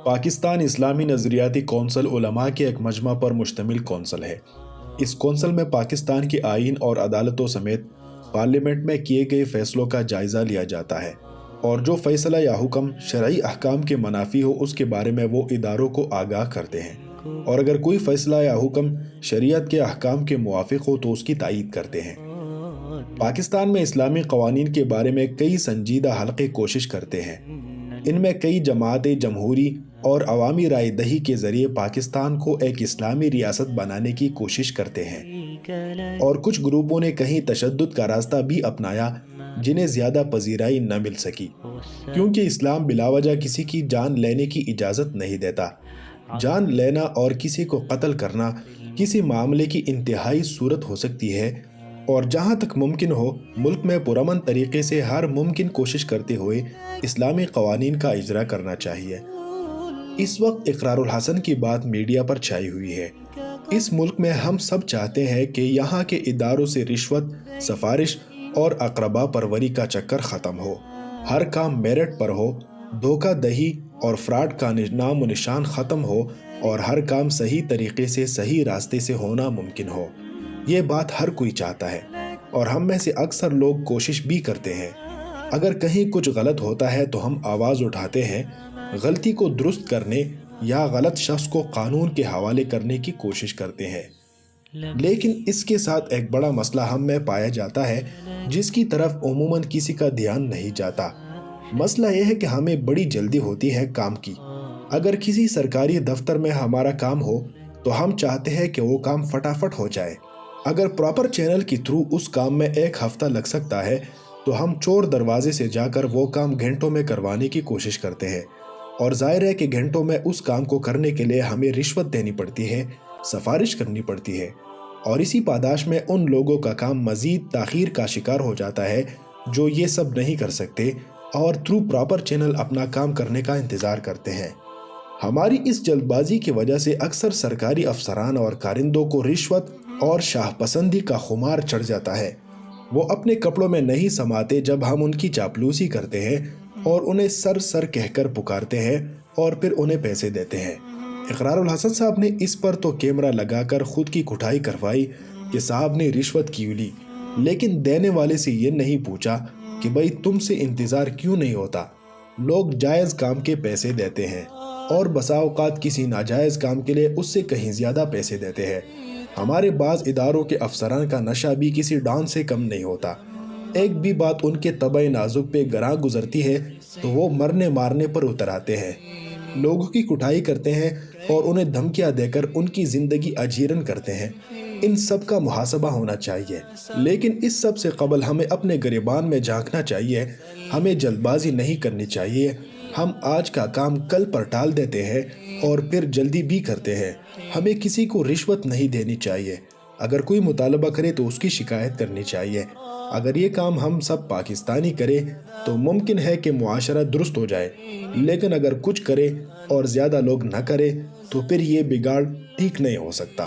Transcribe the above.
پاکستان اسلامی نظریاتی کونسل علماء کے ایک مجمع پر مشتمل کونسل ہے۔ اس کونسل میں پاکستان کے آئین اور عدالتوں سمیت پارلیمنٹ میں کیے گئے فیصلوں کا جائزہ لیا جاتا ہے، اور جو فیصلہ یا حکم شرعی احکام کے منافی ہو اس کے بارے میں وہ اداروں کو آگاہ کرتے ہیں، اور اگر کوئی فیصلہ یا حکم شریعت کے احکام کے موافق ہو تو اس کی تائید کرتے ہیں۔ پاکستان میں اسلامی قوانین کے بارے میں کئی سنجیدہ حلقے کوشش کرتے ہیں۔ ان میں کئی جماعتیں جمہوری اور عوامی رائے دہی کے ذریعے پاکستان کو ایک اسلامی ریاست بنانے کی کوشش کرتے ہیں، اور کچھ گروپوں نے کہیں تشدد کا راستہ بھی اپنایا جنہیں زیادہ پذیرائی نہ مل سکی، کیونکہ اسلام بلا وجہ کسی کی جان لینے کی اجازت نہیں دیتا۔ جان لینا اور کسی کو قتل کرنا کسی معاملے کی انتہائی صورت ہو سکتی ہے، اور جہاں تک ممکن ہو ملک میں پرامن طریقے سے ہر ممکن کوشش کرتے ہوئے اسلامی قوانین کا اجرا کرنا چاہیے۔ اس وقت اقرار الحسن کی بات میڈیا پر چھائی ہوئی ہے۔ اس ملک میں ہم سب چاہتے ہیں کہ یہاں کے اداروں سے رشوت، سفارش اور اقربا پروری کا چکر ختم ہو، ہر کام میرٹ پر ہو، دھوکہ دہی اور فراڈ کا نام و نشان ختم ہو، اور ہر کام صحیح طریقے سے صحیح راستے سے ہونا ممکن ہو۔ یہ بات ہر کوئی چاہتا ہے، اور ہم میں سے اکثر لوگ کوشش بھی کرتے ہیں۔ اگر کہیں کچھ غلط ہوتا ہے تو ہم آواز اٹھاتے ہیں، غلطی کو درست کرنے یا غلط شخص کو قانون کے حوالے کرنے کی کوشش کرتے ہیں۔ لیکن اس کے ساتھ ایک بڑا مسئلہ ہم میں پایا جاتا ہے جس کی طرف عموماً کسی کا دھیان نہیں جاتا۔ مسئلہ یہ ہے کہ ہمیں بڑی جلدی ہوتی ہے کام کی۔ اگر کسی سرکاری دفتر میں ہمارا کام ہو تو ہم چاہتے ہیں کہ وہ کام فٹافٹ ہو جائے۔ اگر پراپر چینل کے تھرو اس کام میں ایک ہفتہ لگ سکتا ہے تو ہم چور دروازے سے جا کر وہ کام گھنٹوں میں کروانے کی کوشش کرتے ہیں، اور ظاہر ہے کہ گھنٹوں میں اس کام کو کرنے کے لیے ہمیں رشوت دینی پڑتی ہے، سفارش کرنی پڑتی ہے، اور اسی پاداش میں ان لوگوں کا کام مزید تاخیر کا شکار ہو جاتا ہے جو یہ سب نہیں کر سکتے اور تھرو پراپر چینل اپنا کام کرنے کا انتظار کرتے ہیں۔ ہماری اس جلد بازی کی وجہ سے اکثر سرکاری افسران اور کارندوں کو رشوت اور شاہ پسندی کا خمار چڑھ جاتا ہے۔ وہ اپنے کپڑوں میں نہیں سماتے جب ہم ان کی چاپلوسی کرتے ہیں اور انہیں سر سر کہہ کر پکارتے ہیں اور پھر انہیں پیسے دیتے ہیں۔ اقرار الحسن صاحب نے اس پر تو کیمرہ لگا کر خود کی کٹائی کروائی کہ صاحب نے رشوت کیوں لی، لیکن دینے والے سے یہ نہیں پوچھا کہ بھئی تم سے انتظار کیوں نہیں ہوتا۔ لوگ جائز کام کے پیسے دیتے ہیں اور بسا اوقات کسی ناجائز کام کے لیے اس سے کہیں زیادہ پیسے دیتے ہیں۔ ہمارے بعض اداروں کے افسران کا نشہ بھی کسی ڈان سے کم نہیں ہوتا۔ ایک بھی بات ان کے طبع نازک پہ گراں گزرتی ہے تو وہ مرنے مارنے پر اتر آتے ہیں، لوگوں کی کٹائی کرتے ہیں اور انہیں دھمکیاں دے کر ان کی زندگی اجیرن کرتے ہیں۔ ان سب کا محاسبہ ہونا چاہیے، لیکن اس سب سے قبل ہمیں اپنے گریبان میں جھانکنا چاہیے۔ ہمیں جلد بازی نہیں کرنی چاہیے۔ ہم آج کا کام کل پر ٹال دیتے ہیں اور پھر جلدی بھی کرتے ہیں۔ ہمیں کسی کو رشوت نہیں دینی چاہیے۔ اگر کوئی مطالبہ کرے تو اس کی شکایت کرنی چاہیے۔ اگر یہ کام ہم سب پاکستانی کرے تو ممکن ہے کہ معاشرہ درست ہو جائے، لیکن اگر کچھ کرے اور زیادہ لوگ نہ کرے تو پھر یہ بگاڑ ٹھیک نہیں ہو سکتا۔